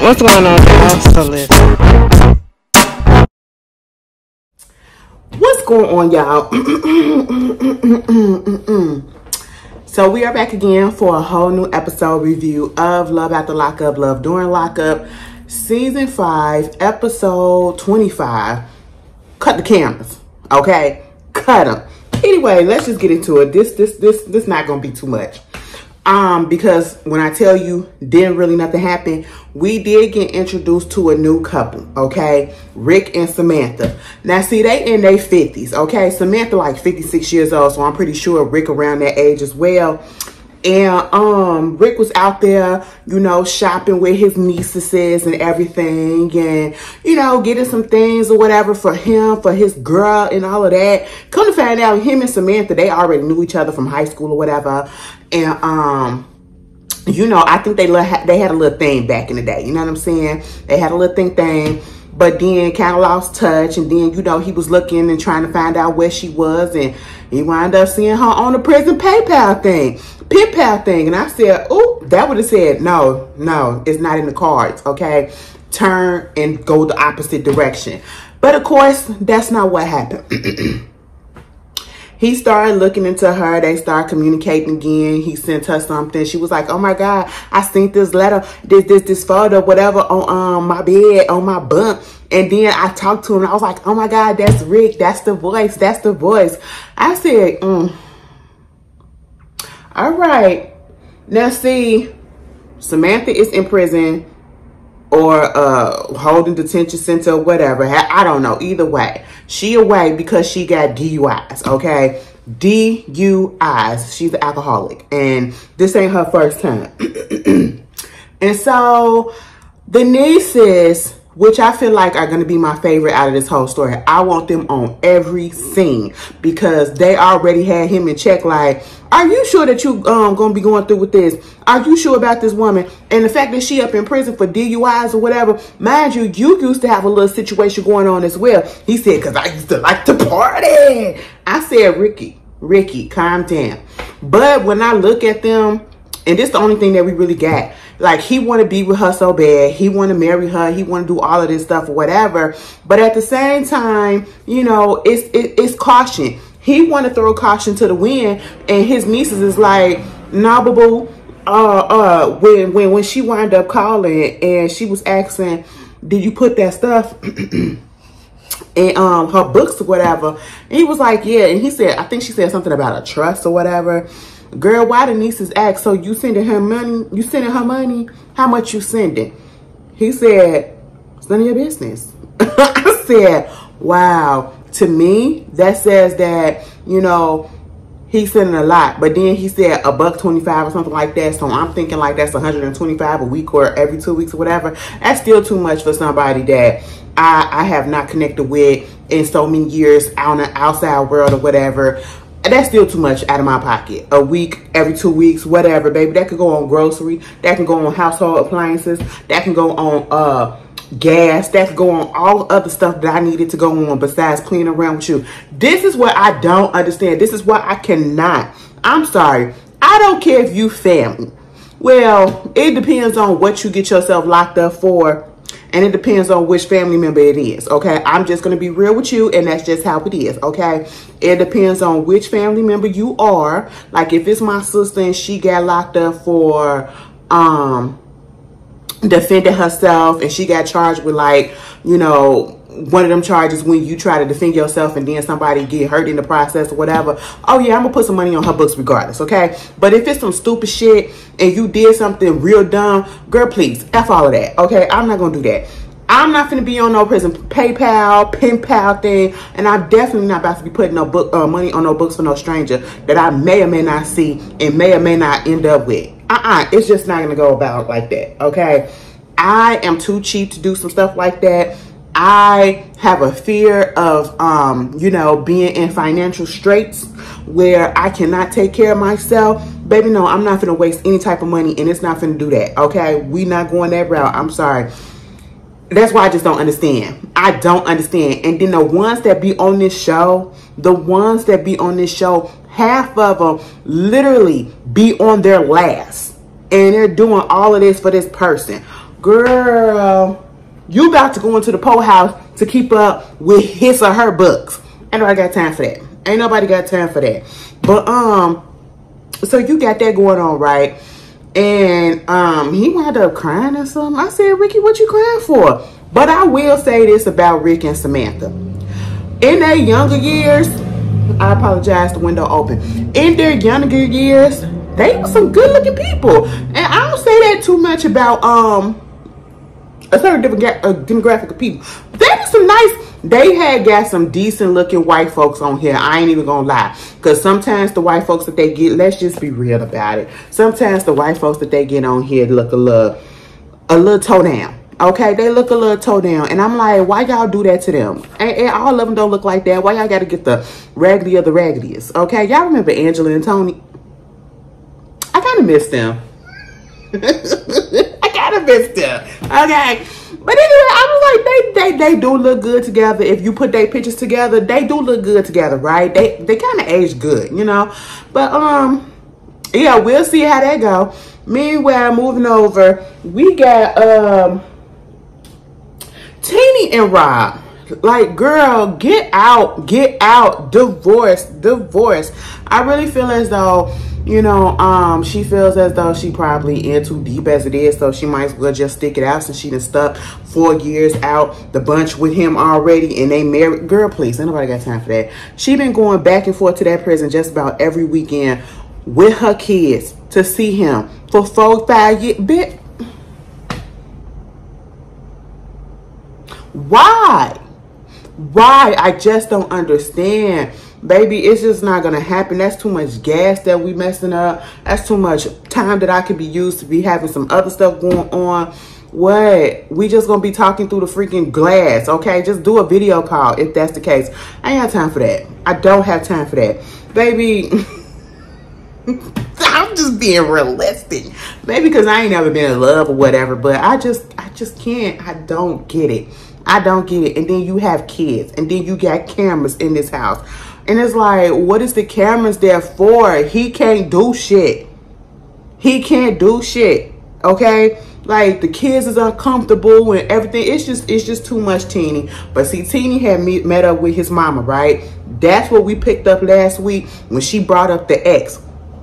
What's going on, y'all? So listen. What's going on, y'all? So we are back again for a whole new episode review of Love After Lockup, Love During Lockup, Season 5, Episode 25. Cut the cameras, okay? Cut them. Anyway, let's just get into it. This not gonna be too much. Because when I tell you didn't really nothing happen, we did get introduced to a new couple, okay? Rick and Samantha. Now, see, they in their 50s, okay? Samantha like 56 years old, so I'm pretty sure Rick around that age as well. And Rick was out there, you know, shopping with his nieces and everything, and, you know, getting some things or whatever for him, for his girl and all of that. Come to find out, him and Samantha, they already knew each other from high school or whatever. And you know, I think they had a little thing back in the day. You know what I'm saying? They had a little thing. But then kind of lost touch. And then, you know, he was looking and trying to find out where she was. And he wound up seeing her on the prison PayPal thing. PayPal thing. And I said, oh, that would have said, no, it's not in the cards. Okay? Turn and go the opposite direction. But of course, that's not what happened. He started looking into her. They started communicating again. He sent her something. She was like, oh my God, I seen this letter, this photo, whatever, on my bed, on my bunk. And then I talked to him. I was like, oh my God, that's Rick. That's the voice. That's the voice. I said, all right. Now see, Samantha is in prison or holding detention center or whatever. I don't know. Either way, she away because she got DUIs, okay? DUIs. She's an alcoholic. And this ain't her first time. And so the nieces, which I feel like are going to be my favorite out of this whole story, I want them on every scene because they already had him in check. Like, are you sure that you going to be going through with this? Are you sure about this woman? And the fact that she up in prison for DUIs or whatever, mind you, you used to have a little situation going on as well. He said, because I used to like to party. I said, Ricky, calm down. But when I look at them, and this is the only thing that we really got, like, he want to be with her so bad. He want to marry her. He want to do all of this stuff or whatever. But at the same time, you know, it's caution. He want to throw caution to the wind. And his nieces is like, nah, boo-boo. When she wound up calling and she was asking, did you put that stuff in her books or whatever? And he was like, yeah. And he said, I think she said something about a trust or whatever. Girl, why the nieces ask? So you sending her money? You sending her money? How much you sending? He said, it's none of your business. I said, wow. To me, that says that, you know, he's sending a lot. But then he said $125 or something like that. So I'm thinking like that's $125 a week or every 2 weeks or whatever. That's still too much for somebody that I have not connected with in so many years out in the outside world or whatever. That's still too much out of my pocket. A week, every 2 weeks, whatever, baby. That could go on grocery. That can go on household appliances. That can go on gas. That could go on all other stuff that I needed to go on besides cleaning around with you. This is what I don't understand. This is what I cannot. I'm sorry. I don't care if you family. Well, it depends on what you get yourself locked up for. And it depends on which family member it is, okay? I'm just going to be real with you, and that's just how it is, okay? It depends on which family member you are. Like, if it's my sister and she got locked up for defending herself, and she got charged with, like, you know, one of them charges when you try to defend yourself and then somebody get hurt in the process or whatever. Oh yeah, I'm gonna put some money on her books regardless, okay? But if it's some stupid shit and you did something real dumb, girl, please, F all of that, okay? I'm not gonna do that. I'm not gonna be on no prison PayPal, pen pal thing, and I'm definitely not about to be putting no money on no books for no stranger that I may or may not see and may or may not end up with. It's just not gonna go about like that, okay? I am too cheap to do some stuff like that. I have a fear of, you know, being in financial straits where I cannot take care of myself. Baby, no, I'm not finna waste any type of money, and it's not finna do that, okay? We not going that route. I'm sorry. That's why I just don't understand. I don't understand. And then the ones that be on this show, half of them literally be on their last. And they're doing all of this for this person. girl, you about to go into the pole house to keep up with his or her books. Ain't nobody got time for that. Ain't nobody got time for that. But so you got that going on, right? And he wound up crying or something. I said, Ricky, what you crying for? But I will say this about Rick and Samantha. In their younger years, I apologize, the window open. In their younger years, they were some good looking people. And I don't say that too much about a certain demographic of people. They were some nice, they had got some decent looking white folks on here. I ain't even gonna lie. Because sometimes the white folks that they get, let's just be real about it. Sometimes the white folks that they get on here look a little toe down. Okay, they look a little toe down. And I'm like, why y'all do that to them? And all of them don't look like that. Why y'all gotta get the raggedy of the raggediest? Okay, y'all remember Angela and Tony? I kind of miss them. I kind of miss them. Okay. But anyway, I was like, they do look good together. If you put their pictures together, they do look good together, right? They kind of age good, you know? But, yeah, we'll see how that go. Meanwhile, moving over, we got, Teeny and Rob. Like, girl, get out, divorce. I really feel as though, you know, she feels as though she probably in too deep as it is, so she might as well just stick it out since she done stuck 4 years out the bunch with him already and they married. Girl, please, ain't nobody got time for that. She been going back and forth to that prison just about every weekend with her kids to see him for 4-5 years. Bitch, why? I just don't understand. Baby, it's just not gonna happen. That's too much gas that we messing up. That's too much time that I could be used to be having some other stuff going on. What? We just gonna be talking through the freaking glass, okay? Just do a video call if that's the case. I ain't got time for that. I don't have time for that. Baby, I'm just being realistic. Maybe because I ain't never been in love or whatever, but I just can't. I don't get it. I don't get it. And then you have kids, and then you got cameras in this house. And it's like, what is the cameras there for? He can't do shit. He can't do shit. Okay? Like, the kids is uncomfortable and everything. It's just too much, Teeny. But see, Teeny had met up with his mama, right? That's what we picked up last week when she brought up the ex.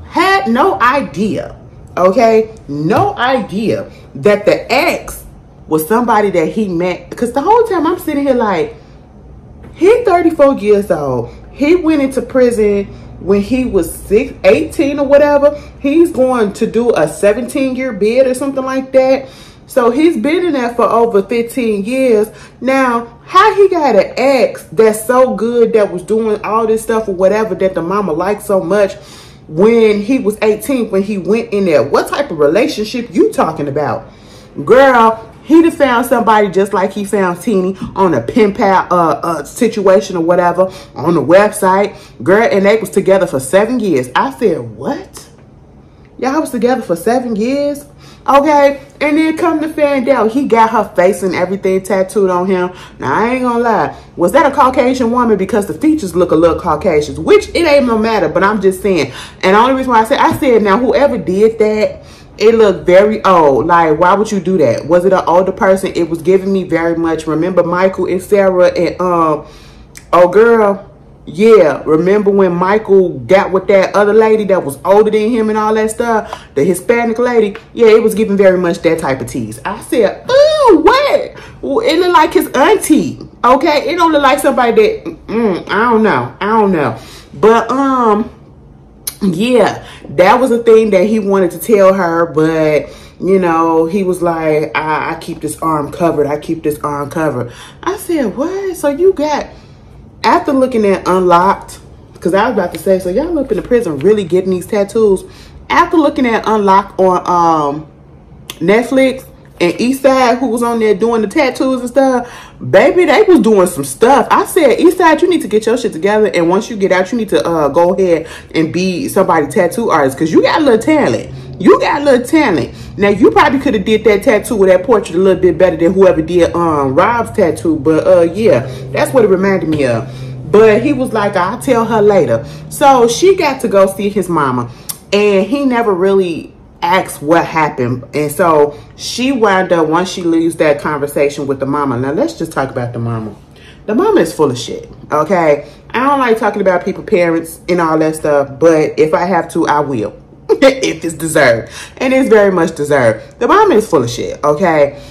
Had no idea, okay? No idea that the ex was somebody that he met. Because the whole time I'm sitting here like, he's 34 years old. He went into prison when he was 18 or whatever. He's going to do a 17-year bid or something like that. So he's been in there for over 15 years. Now, how he got an ex that's so good that was doing all this stuff or whatever that the mama liked so much when he was 18, when he went in there? What type of relationship you talking about? Girl, he'd have found somebody just like he found Teeny on a pen pal situation or whatever on the website. Girl, and they was together for 7 years. I said, what? Y'all was together for 7 years? Okay, and then come to find out, he got her face and everything tattooed on him. Now, I ain't gonna lie. Was that a Caucasian woman? Because the features look a little Caucasian, which it ain't no matter, but I'm just saying. And the only reason why I said, now, whoever did that, it looked very old. Like, why would you do that? Was it an older person? It was giving me very much. Remember Michael and Sarah and, oh, girl. Yeah, remember when Michael got with that other lady that was older than him and all that stuff? The Hispanic lady? Yeah, it was giving very much that type of tease. I said, ooh, what? It looked like his auntie. Okay, it don't look like somebody that, I don't know. But, yeah, that was a thing that he wanted to tell her, but, you know, he was like, I keep this arm covered. I keep this arm covered. I said, what? So you got... After looking at Unlocked, because I was about to say, so y'all up in the prison really getting these tattoos. After looking at Unlocked on Netflix and Eastside, who was on there doing the tattoos and stuff, baby, they was doing some stuff. I said, Eastside, you need to get your shit together, and once you get out, you need to go ahead and be somebody tattoo artist, because you got a little talent. You got a little talent. Now, you probably could have did that tattoo with that portrait a little bit better than whoever did Rob's tattoo. But, yeah, that's what it reminded me of. But he was like, I'll tell her later. So she got to go see his mama. And he never really asked what happened. And so she wound up, once she leaves that conversation with the mama. Now let's just talk about the mama. The mama is full of shit, okay? I don't like talking about people's parents and all that stuff, but if I have to, I will. If it's deserved. And it's very much deserved. The mama is full of shit, okay?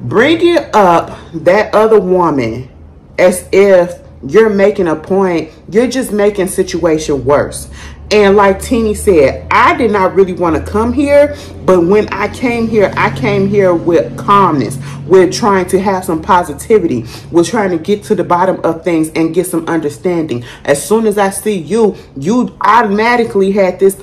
Bringing up that other woman as if you're making a point, you're just making situation worse. And like Teeny said, I did not really want to come here, but when I came here with calmness, with trying to have some positivity, with trying to get to the bottom of things and get some understanding. As soon as I see you, you automatically had this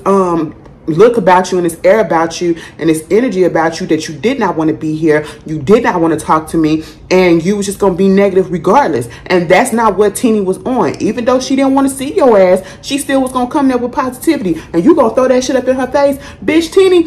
look about you and this air about you and this energy about you that you did not want to be here. You did not want to talk to me, and you was just going to be negative regardless. And that's not what Teeny was on. Even though she didn't want to see your ass, she still was going to come there with positivity. And you going to throw that shit up in her face? Bitch, Teeny,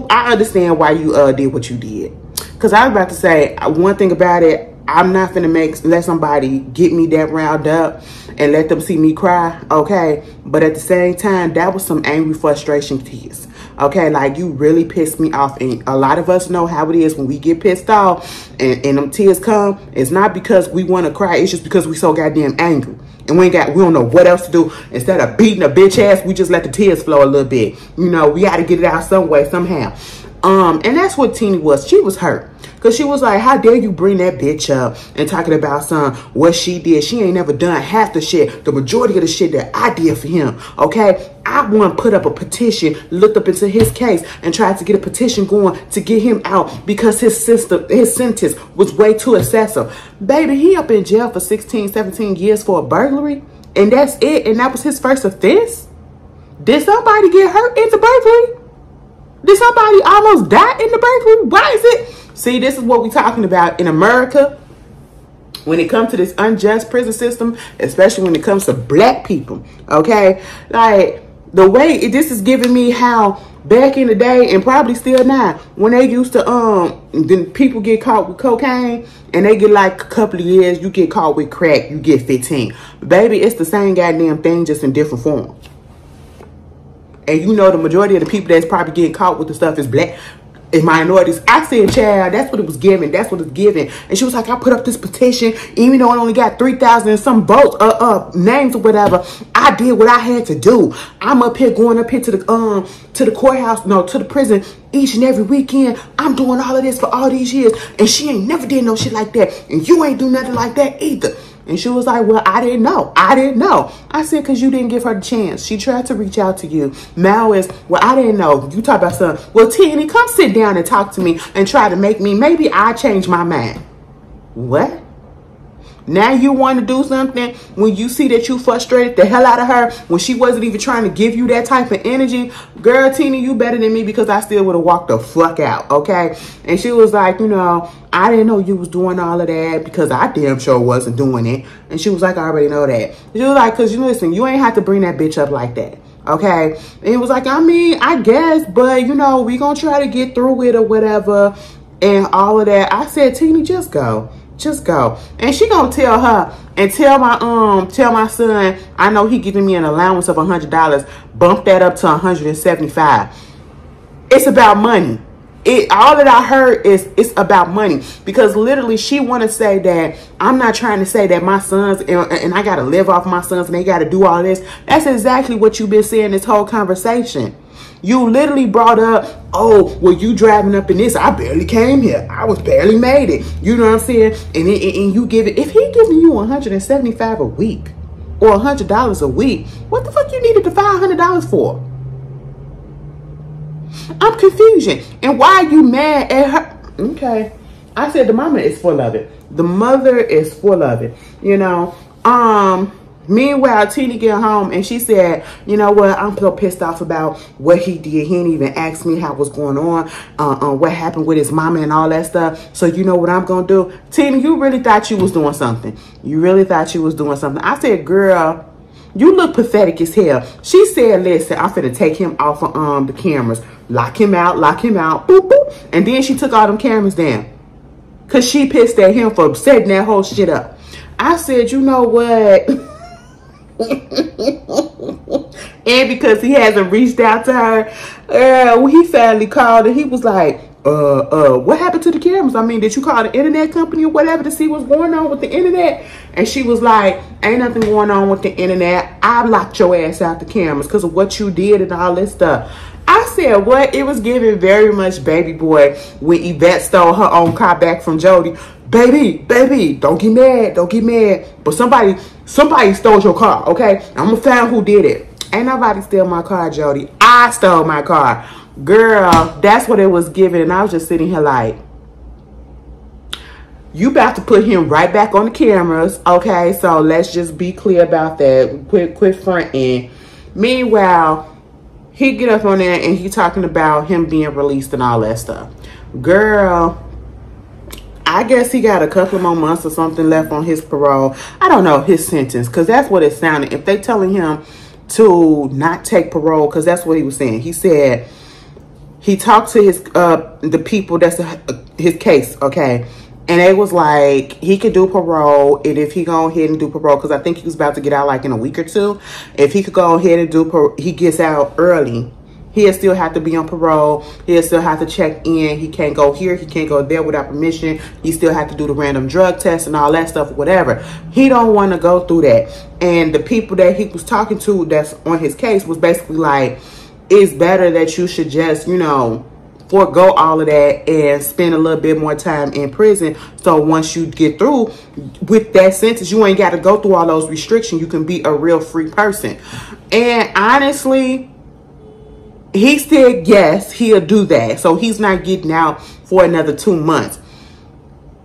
I understand why you did what you did. Because I was about to say, one thing about it, I'm not finna let somebody get me that riled up and let them see me cry, okay? But at the same time, that was some angry frustration tears, okay? Like, you really pissed me off. And a lot of us know how it is when we get pissed off and them tears come. It's not because we want to cry. It's just because we so goddamn angry. And we don't know what else to do. Instead of beating a bitch ass, we just let the tears flow a little bit. You know, we got to get it out some way, somehow. And that's what Teeny was. She was hurt. Because she was like, how dare you bring that bitch up and talking about what she did. She ain't never done half the shit, the majority of the shit that I did for him, okay? I want to put up a petition, looked up into his case, and tried to get a petition going to get him out because his sentence was way too excessive. Baby, he up in jail for 16, 17 years for a burglary, and that's it, and that was his first offense? Did somebody get hurt in the burglary? Did somebody almost die in the burglary? Why is it? See, this is what we're talking about in America. When it comes to this unjust prison system, especially when it comes to black people, okay? Like, the way this is giving me how back in the day, and probably still now, when they used to, then people get caught with cocaine, and they get like a couple of years, you get caught with crack, you get 15. Baby, it's the same goddamn thing, just in different form. And you know the majority of the people that's probably getting caught with the stuff is black. In minorities. I said, child, that's what it was giving. That's what it's giving. And she was like, I put up this petition, even though I only got 3,000 and some votes, names or whatever. I did what I had to do. I'm up here going up here to the courthouse, no, to the prison each and every weekend. I'm doing all of this for all these years. And she ain't never did no shit like that. And you ain't do nothing like that either. And she was like, well, I didn't know. I didn't know. I said, because you didn't give her the chance. She tried to reach out to you. Now is, well, I didn't know. You talk about something. Well, Teeny, come sit down and talk to me and try to make me, maybe I change my mind. What? Now you want to do something when you see that you frustrated the hell out of her when she wasn't even trying to give you that type of energy? Girl, Teeny, you better than me because I still would have walked the fuck out, okay? And she was like, you know, I didn't know you was doing all of that because I damn sure wasn't doing it. And she was like, I already know that. She was like, because you listen, you ain't have to bring that bitch up like that. Okay. And it was like, I mean, I guess, but you know, we gonna try to get through it or whatever and all of that. I said, Teeny, just go. Just go. And she gonna tell her and tell my son, I know he giving me an allowance of $100, bump that up to $175. It's about money. All that I heard is it's about money, because literally she want to say that I'm not trying to say that my sons and I got to live off my sons and they got to do all this. That's exactly what you've been saying this whole conversation. You literally brought up, oh, well, you driving up in this. I barely came here. I was barely made it. You know what I'm saying? And you give it. If he giving you $175 a week or $100 a week, what the fuck you needed the $500 for? I'm confusion. And why are you mad at her? Okay. I said the mama is full of it. The mother is full of it. You know, meanwhile, Teeny get home and she said, you know what, I'm so pissed off about what he did. He didn't even ask me how was going on what happened with his mama and all that stuff. So you know what I'm going to do? Teeny, you really thought you was doing something. You really thought you was doing something. I said, girl, you look pathetic as hell. She said, listen, I'm finna take him off of the cameras. Lock him out, boop, boop. And then she took all them cameras down. Because she pissed at him for setting that whole shit up. I said, you know what? And because he hasn't reached out to her, when he finally called and he was like, what happened to the cameras? I mean, did you call the internet company or whatever to see what's going on with the internet? And she was like, ain't nothing going on with the internet. I blocked your ass out the cameras because of what you did and all this stuff. I said, what? It was giving very much Baby Boy when Yvette stole her own car back from Jody. Baby, don't get mad, don't get mad. But somebody stole your car, okay? I'm gonna find who did it. Ain't nobody steal my car, Jody. I stole my car. Girl, that's what it was giving. And I was just sitting here like, you about to put him right back on the cameras, okay? So let's just be clear about that. Quit fronting. Meanwhile, he get up on there and he talking about him being released and all that stuff. Girl, I guess he got a couple more months or something left on his parole. I don't know, his sentence, because that's what it sounded. If they telling him to not take parole, because that's what he was saying. He said he talked to his the people that's his case, okay? And it was like he could do parole, and if he go ahead and do parole, because I think he was about to get out like in a week or two. If he could go ahead and do parole, he gets out early. He'll still have to be on parole. He'll still have to check in. He can't go here. He can't go there without permission. He still have to do the random drug test and all that stuff, whatever. He don't want to go through that. And the people that he was talking to that's on his case was basically like, it's better that you should just, you know, forego all of that and spend a little bit more time in prison. So once you get through with that sentence, you ain't got to go through all those restrictions. You can be a real free person. And honestly, he said, yes, he'll do that. So he's not getting out for another 2 months.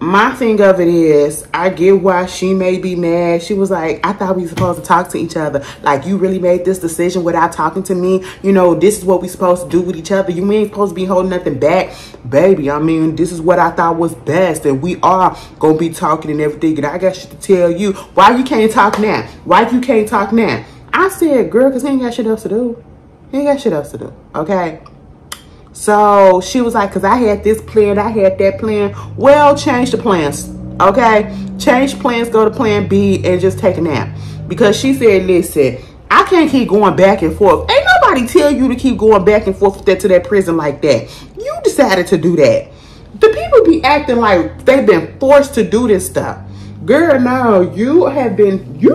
My thing of it is, I get why she may be mad. She was like, I thought we were supposed to talk to each other. Like, you really made this decision without talking to me. You know, this is what we supposed to do with each other. You ain't supposed to be holding nothing back. Baby, I mean, this is what I thought was best. And we are going to be talking and everything. And I got shit to tell you. Why you can't talk now? Why you can't talk now? I said, girl, because he ain't got shit else to do. He ain't got shit else to do, okay? So she was like, because I had this plan, I had that plan. Well, change the plans, okay? Change plans, go to plan B, and just take a nap. Because she said, listen, I can't keep going back and forth. Ain't nobody tell you to keep going back and forth to that prison like that. You decided to do that. The people be acting like they've been forced to do this stuff. Girl, no, you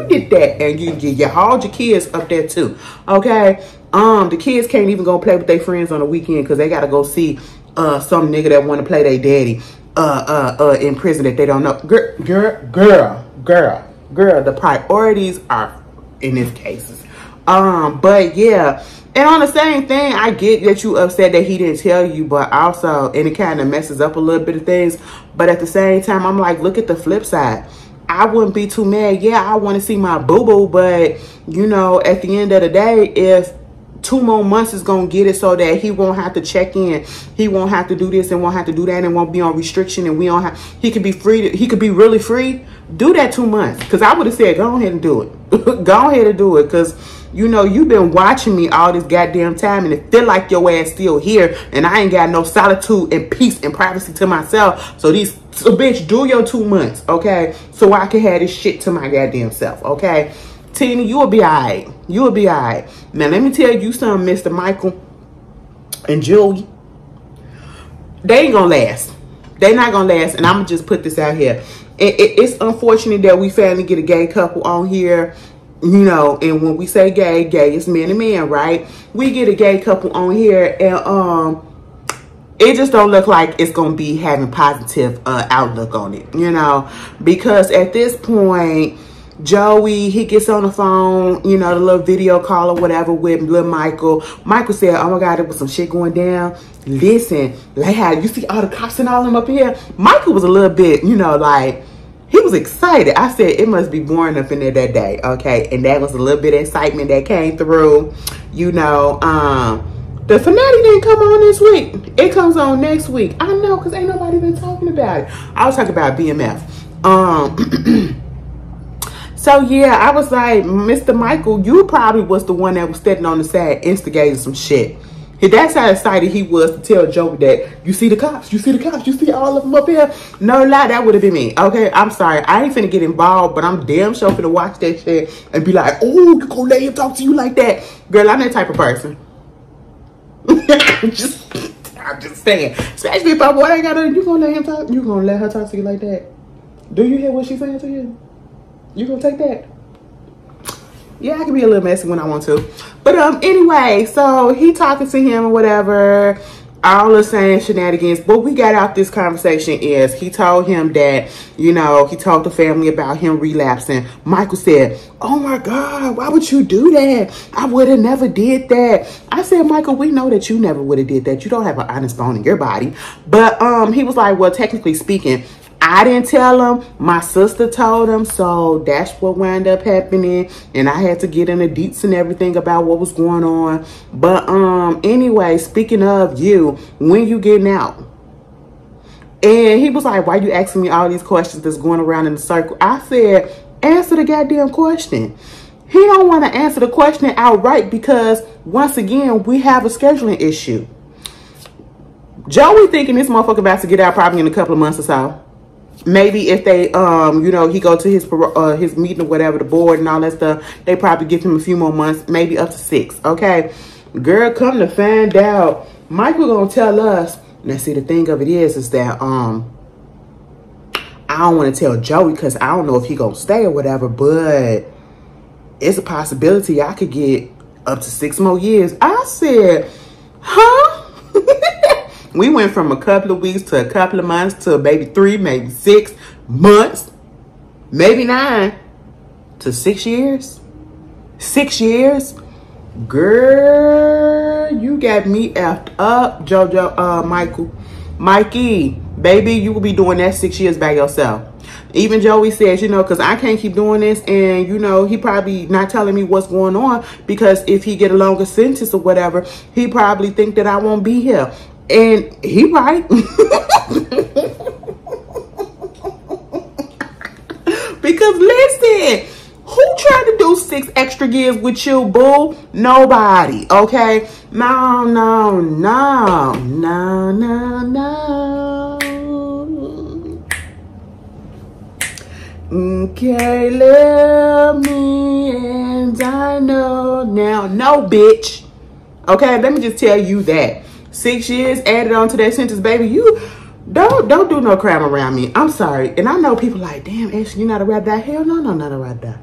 did that, and you hauled your kids up there too, okay? The kids can't even go play with their friends on the weekend because they gotta go see some nigga that want to play their daddy in prison that they don't know. Girl, the priorities are in these cases. But yeah, and on the same thing, I get that you upset that he didn't tell you, but also, and it kind of messes up a little bit of things. But at the same time, I'm like, look at the flip side. I wouldn't be too mad. Yeah, I want to see my boo-boo, but you know, at the end of the day, if 2 more months is gonna get it so that he won't have to check in, he won't have to do this and won't have to do that, and won't be on restriction, and we don't have, he could be free, he could be really free. Do that 2 months, because I would have said go ahead and do it. Go ahead and do it, because you know you've been watching me all this goddamn time, and it feel like your ass still here, and I ain't got no solitude and peace and privacy to myself. So bitch, do your 2 months, okay? So I can have this shit to my goddamn self, okay? Tina, you will be all right. You will be all right. Now, let me tell you something, Mr. Michael and Julie. They ain't going to last. They not going to last. And I'm going to just put this out here. It's unfortunate that we finally get a gay couple on here. You know, and when we say gay, gay is man and man, right? We get a gay couple on here, and it just don't look like it's going to be having positive outlook on it, you know? Because at this point, Joey, he gets on the phone, you know, the little video call or whatever with little Michael. Michael said, oh my God, there was some shit going down. Listen, like how you see all the cops and all them up here. Michael was a little bit, you know, like, he was excited. I said, it must be boring up in there that day, okay? And that was a little bit of excitement that came through, you know. The finale didn't come on this week. It comes on next week. I know, because ain't nobody been talking about it. I was talking about BMF. So yeah, I was like, Mr. Michael, you probably was the one that was standing on the side instigating some shit. That's how excited he was to tell Joey that, you see the cops, you see the cops, you see all of them up here. No lie, that would have been me. Okay, I'm sorry. I ain't finna get involved, but I'm damn sure finna watch that shit and be like, oh, you gonna let him talk to you like that? Girl, I'm that type of person. I'm just saying. Especially if I'm I gotta, you gonna let him talk? You gonna let her talk to you like that? Do you hear what she's saying to you? You gonna take that? Yeah, I can be a little messy when I want to. But anyway, so he talking to him or whatever, all the same shenanigans. What we got out this conversation is he told him that, you know, he told the family about him relapsing. Michael said, oh my God, why would you do that? I would have never did that. I said, Michael, we know that you never would have did that. You don't have an honest bone in your body. But he was like, well, technically speaking, I didn't tell him. My sister told him. So that's what wound up happening. And I had to get in the deets and everything about what was going on. But anyway, speaking of you, when you getting out? And he was like, why you asking me all these questions that's going around in the circle? I said, answer the goddamn question. He don't want to answer the question outright because, once again, we have a scheduling issue. Joey thinking this motherfucker about to get out probably in a couple of months or so. Maybe if they, you know, he go to his meeting or whatever, the board and all that stuff, they probably give him a few more months, maybe up to 6. Okay, girl, come to find out, Michael gonna tell us. Now, see, the thing of it is that I don't want to tell Joey because I don't know if he gonna stay or whatever, but it's a possibility I could get up to 6 more years. I said, huh? We went from a couple of weeks to a couple of months to maybe 3, maybe 6 months, maybe 9 to 6 years. 6 years? Girl, you got me effed up, Michael. Mikey, baby, you will be doing that 6 years by yourself. Even Joey says, you know, because I can't keep doing this. And, you know, he probably not telling me what's going on because if he get a longer sentence or whatever, he probably think that I won't be here. And he right. Because listen, who tried to do 6 extra years with you, boo? Nobody, okay? No. Okay, love me and I know now. No, bitch. Okay, let me just tell you that. 6 years added on to that sentence, baby. You don't do no crime around me. I'm sorry. And I know people like, damn, Ashley, you're not a rap die. Hell no, not a rap die.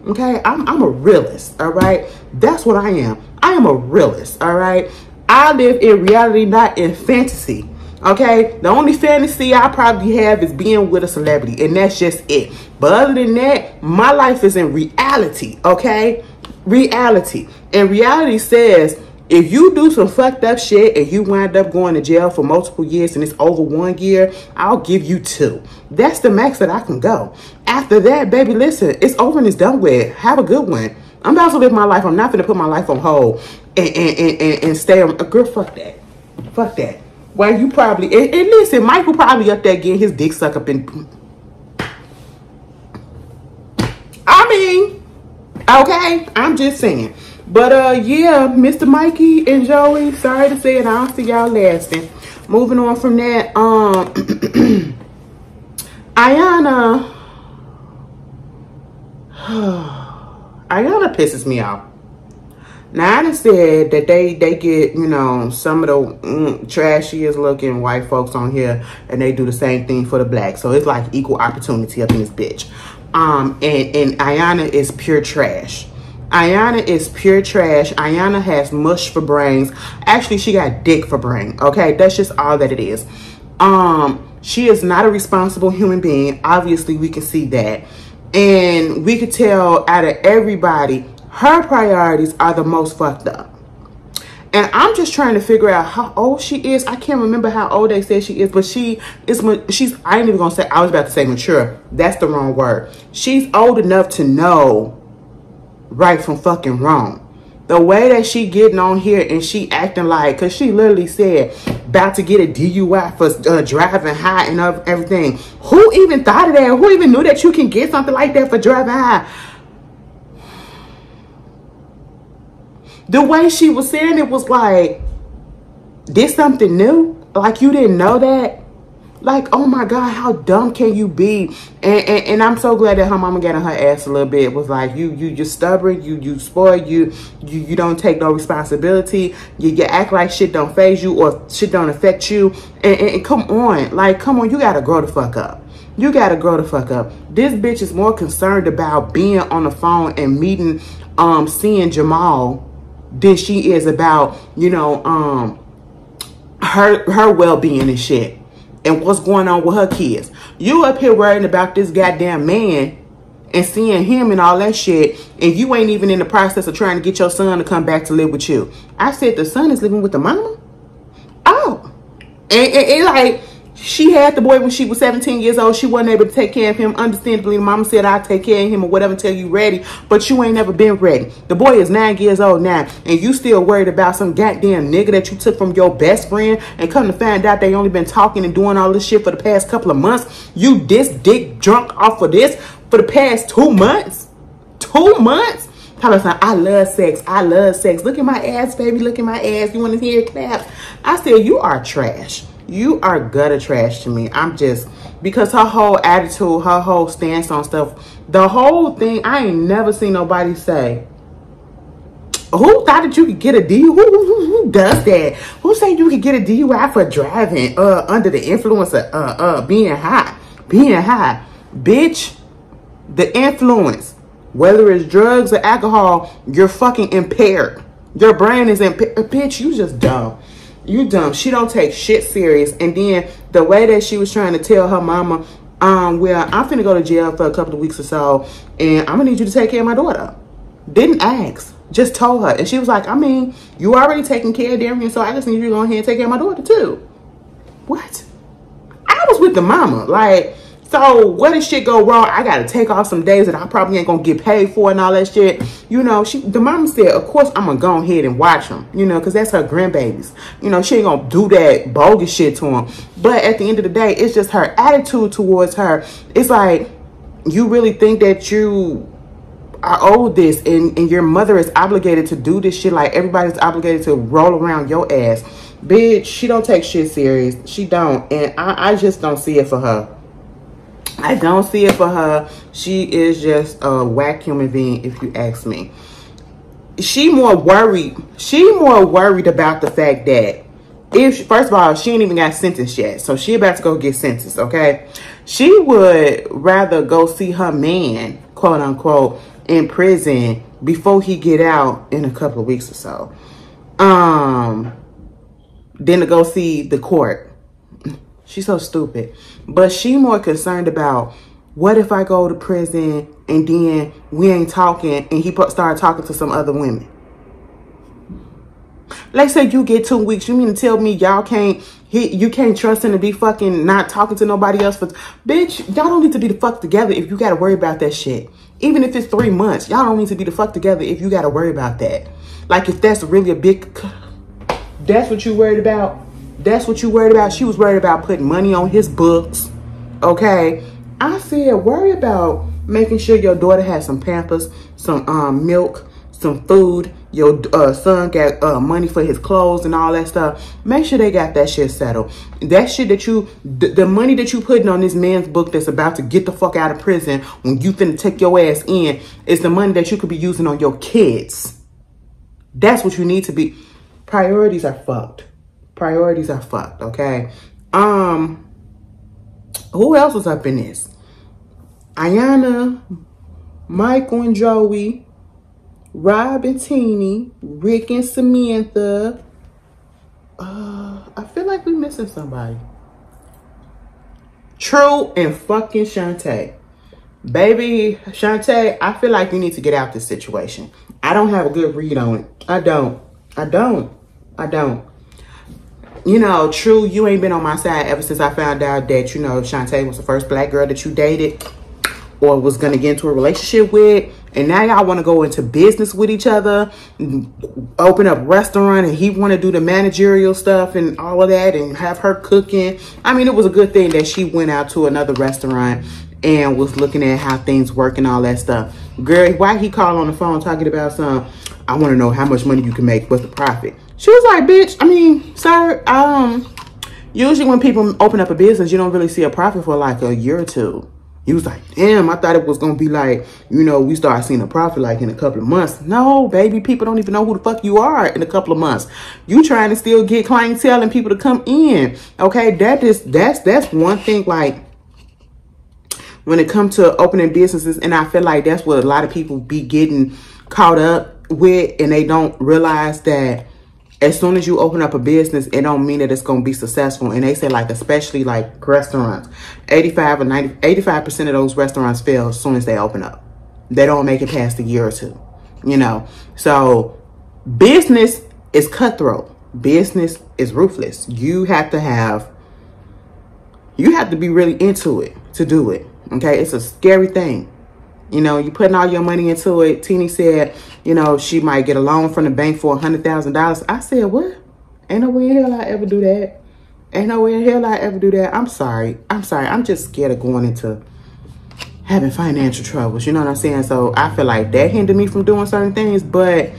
Okay, I'm a realist, all right? That's what I am. I am a realist, all right? I live in reality, not in fantasy, okay? The only fantasy I probably have is being with a celebrity, and that's just it. But other than that, my life is in reality, okay? Reality. And reality says, if you do some fucked up shit and you wind up going to jail for multiple years and it's over 1 year, I'll give you 2. That's the max that I can go. After that, baby, listen, it's over and it's done with. Have a good one. I'm about to live my life. I'm not going to put my life on hold and stay on. Girl, fuck that. Fuck that. Well, you probably, and listen, Michael probably up there getting his dick sucked up in. I mean, okay, I'm just saying. But yeah, Mr. Mikey and Joey, sorry to say it, I don't see y'all lasting. Moving on from that, Ayana pisses me off. Now I done said that they get, you know, some of the trashiest looking white folks on here, and they do the same thing for the black. So it's like equal opportunity up in this bitch. And Ayana is pure trash. Ayana is pure trash. Ayana has mush for brains. Actually, she got dick for brain. Okay, that's just all that it is. She is not a responsible human being. Obviously, we can see that. And we could tell out of everybody, her priorities are the most fucked up. And I'm just trying to figure out how old she is. I can't remember how old they said she is, but she's, I ain't even gonna say, I was about to say mature. That's the wrong word. She's old enough to know right from fucking wrong. The way that she getting on here and she acting like, because she literally said about to get a DUI for driving high and everything. Who even thought of that? Who even knew that you can get something like that for driving high? The way she was saying it was like, This something new? Like, you didn't know that? Like, oh my God, how dumb can you be? And I'm so glad that her mama got on her ass a little bit. Was like, you're stubborn, you spoiled, you don't take no responsibility. You act like shit don't faze you or shit don't affect you. And come on, like, come on, you gotta grow the fuck up. You gotta grow the fuck up. This bitch is more concerned about being on the phone and meeting, seeing Jamal than she is about, you know, her well-being and shit. And what's going on with her kids. You up here worrying about this goddamn man and seeing him and all that shit, and you ain't even in the process of trying to get your son to come back to live with you. I said the son is living with the mama? Oh. And like, she had the boy when she was 17 years old. She wasn't able to take care of him. Understandably, the mama said, I'll take care of him or whatever until you ready. But you ain't never been ready. The boy is 9 years old now. And you still worried about some goddamn nigga that you took from your best friend. And come to find out they only been talking and doing all this shit for the past couple of months. You this dick drunk off of this for the past 2 months. 2 months? I love sex. I love sex. Look at my ass, baby. Look at my ass. You want to hear claps? I said, you are trash. You are gutter trash to me. I'm just, because her whole attitude, her whole stance on stuff, the whole thing, I ain't never seen nobody say, who thought that you could get a DUI? Who does that? Who said you could get a DUI for driving under the influence of being high? Being high. Bitch, the influence, whether it's drugs or alcohol, you're fucking impaired. Your brain is impaired. Bitch, you just dumb. You dumb. She don't take shit serious. And then the way that she was trying to tell her mama, well, I'm finna go to jail for a couple of weeks or so, and I'm gonna need you to take care of my daughter. Didn't ask. Just told her. And she was like, I mean, you already taking care of Darian, so I just need you to go ahead and take care of my daughter too. What? I was with the mama. Like, so what if shit go wrong? I gotta take off some days that I probably ain't gonna get paid for and all that shit. You know, the mama said, of course I'm gonna go ahead and watch them, you know, because that's her grandbabies. You know, she ain't gonna do that bogus shit to them. But at the end of the day, it's just her attitude towards her. It's like, you really think that you are owed this and your mother is obligated to do this shit like everybody's obligated to roll around your ass. Bitch, she don't take shit serious. She don't. And I just don't see it for her. I don't see it for her. She is just a whack human being, if you ask me. She more worried about the fact that first of all, she ain't even got sentenced yet. So she about to go get sentenced, okay? She would rather go see her man, quote unquote, in prison before he get out in a couple of weeks or so. Than to go see the court. She's so stupid. But she more concerned about, what if I go to prison and then we ain't talking and he started talking to some other women? Let's say you get 2 weeks. You mean to tell me you can't trust him to be fucking not talking to nobody else? Bitch, y'all don't need to be the fuck together if you got to worry about that shit. Even if it's 3 months, y'all don't need to be the fuck together if you got to worry about that. Like, if that's really a big... That's what you worried about? That's what you worried about? She was worried about putting money on his books. Okay? I said, worry about making sure your daughter has some Pampers, some milk, some food. Your son got money for his clothes and all that stuff. Make sure they got that shit settled. That shit that the money that you putting on this man's book that's about to get the fuck out of prison when you finna take your ass in is the money that you could be using on your kids. That's what you need to be. Priorities are fucked. Priorities are fucked, okay? Who else was up in this? Ayana, Michael and Joey, Rob and Teeny, Rick and Samantha. I feel like we're missing somebody. True and fucking Shantae. Baby, Shantae, I feel like you need to get out this situation. I don't have a good read on it. I don't. You know, True, you ain't been on my side ever since I found out that, you know, Shantae was the first black girl that you dated or was going to get into a relationship with. And now y'all want to go into business with each other, open up a restaurant, and he want to do the managerial stuff and all of that and have her cooking. I mean, it was a good thing that she went out to another restaurant and was looking at how things work and all that stuff. Girl, why he call on the phone talking about I want to know how much money you can make. What's the profit? She was like, bitch, sir, usually when people open up a business, you don't really see a profit for like a year or two. He was like, damn, I thought it was going to be like, we start seeing a profit like in a couple of months. No, baby, people don't even know who the fuck you are in a couple of months. You trying to still get clientele and people to come in. Okay, that's one thing, like, when it comes to opening businesses, and I feel like that's what a lot of people be getting caught up with, and they don't realize that as soon as you open up a business, it don't mean that it's going to be successful. And they say, like, especially like restaurants, 85% of those restaurants fail as soon as they open up. They don't make it past a year or two, So business is cutthroat. Business is ruthless. You have to be really into it to do it. Okay. It's a scary thing. You putting all your money into it. Teeny said, she might get a loan from the bank for $100,000. I said, what? Ain't no way in hell I ever do that. Ain't no way in hell I ever do that. I'm sorry. I'm just scared of going into having financial troubles. You know what I'm saying? So I feel like that hindered me from doing certain things. But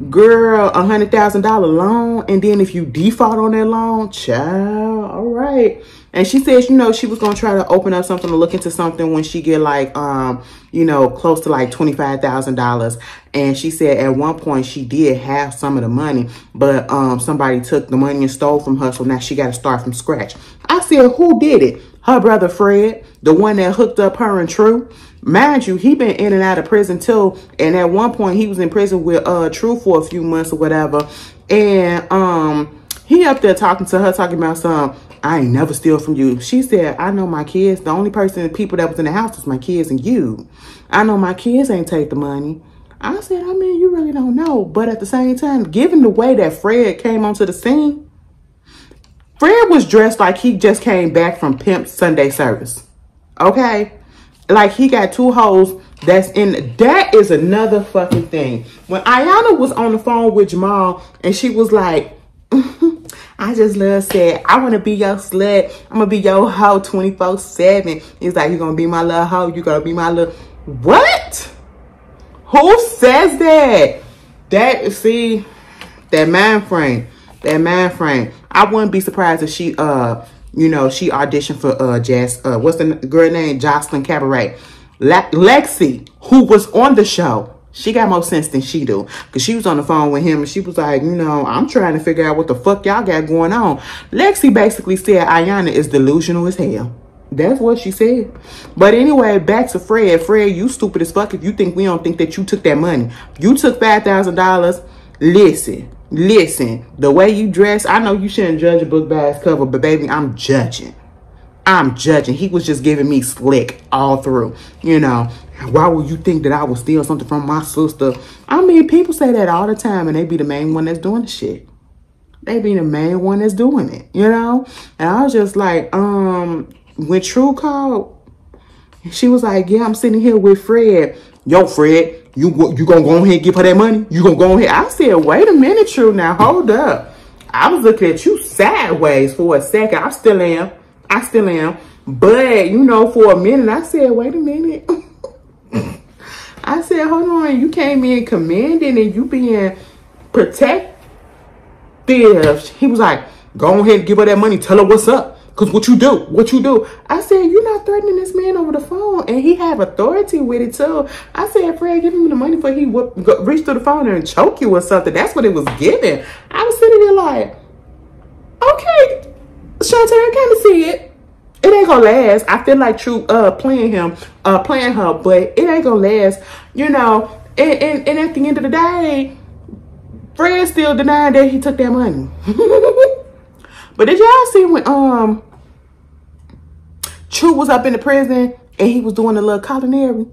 girl, $100,000 loan. And then if you default on that loan, child, all right. And she said, she was going to try to open up something, to look into something when she get like, close to like $25,000. And she said at one point she did have some of the money, but somebody took the money and stole from her. So now she got to start from scratch. I said, who did it? Her brother Fred, the one that hooked up her and True. Mind you, he been in and out of prison too. And at one point he was in prison with True for a few months or whatever. And he up there talking to her, talking about I ain't never steal from you. She said, I know my kids. The only people that was in the house was my kids and you. I know my kids ain't take the money. I said, you really don't know. But at the same time, given the way that Fred came onto the scene, Fred was dressed like he just came back from Pimp Sunday service. Okay? Like he got two hoes that's in. That is another fucking thing. When Ayana was on the phone with Jamal and she was like, I just love said, I want to be your slut. I'm going to be your hoe 24/7. He's like, you're going to be my little hoe. You're going to be my little... What? Who says that? That mind frame. That mind frame. I wouldn't be surprised if she, she auditioned for Jazz. What's the girl name? Jocelyn Cabaret. Lexi, who was on the show. She got more sense than she do. Because she was on the phone with him and she was like, I'm trying to figure out what the fuck y'all got going on. Lexi basically said Ayana is delusional as hell. That's what she said. But anyway, back to Fred. Fred, you stupid as fuck if you think we don't think that you took that money. You took $5,000. Listen. The way you dress, I know you shouldn't judge a book by its cover, but baby, I'm judging. He was just giving me slick all through, Why would you think that I would steal something from my sister? People say that all the time and they be the main one that's doing the shit. They be the main one that's doing it, And I was just like, when True called, she was like, yeah, I'm sitting here with Fred. Yo, Fred, you gonna go ahead and give her that money? You gonna go ahead? I said, wait a minute, True, now hold up. I was looking at you sideways for a second. I still am. But, for a minute, I said, wait a minute. I said, hold on. You came in commanding and you being protective. He was like, go ahead and give her that money. Tell her what's up. Because what you do. I said, you're not threatening this man over the phone. And he have authority with it, too. I said, Fred, give him the money before he reach through the phone and choke you or something. That's what it was giving. I was sitting there like, okay, Shantae, I kind of see it. It ain't gonna last. I feel like True playing her, but it ain't gonna last. And at the end of the day, Fred still denying that he took that money. But did y'all see when True was up in the prison and he was doing a little culinary?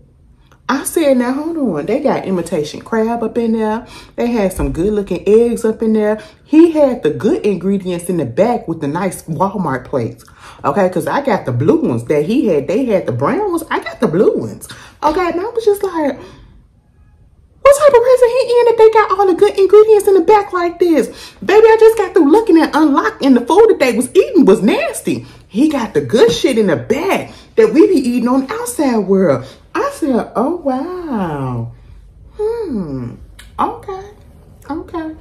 I said, now hold on. They got imitation crab up in there. They had some good looking eggs up in there. He had the good ingredients in the back with the nice Walmart plates. Okay, because I got the blue ones that he had. They had the brown ones. I got the blue ones. Okay, and I was just like, what type of prison he in that they got all the good ingredients in the back like this? Baby, I just got through looking at unlocking the food that they was eating was nasty. He got the good shit in the back that we be eating on the outside world. I said, oh, wow. Okay.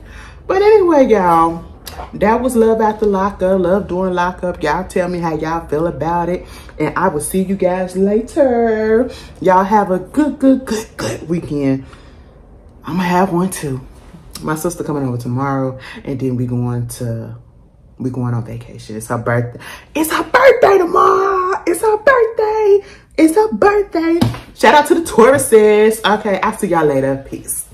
But anyway, y'all, that was Love After Lockup. Love doing Lockup. Y'all tell me how y'all feel about it. And I will see you guys later. Y'all have a good weekend. I'm going to have one too. My sister coming over tomorrow. And then we going on vacation. It's her birthday. It's her birthday tomorrow. It's her birthday. It's her birthday. Shout out to the Tauruses. Okay, I'll see y'all later. Peace.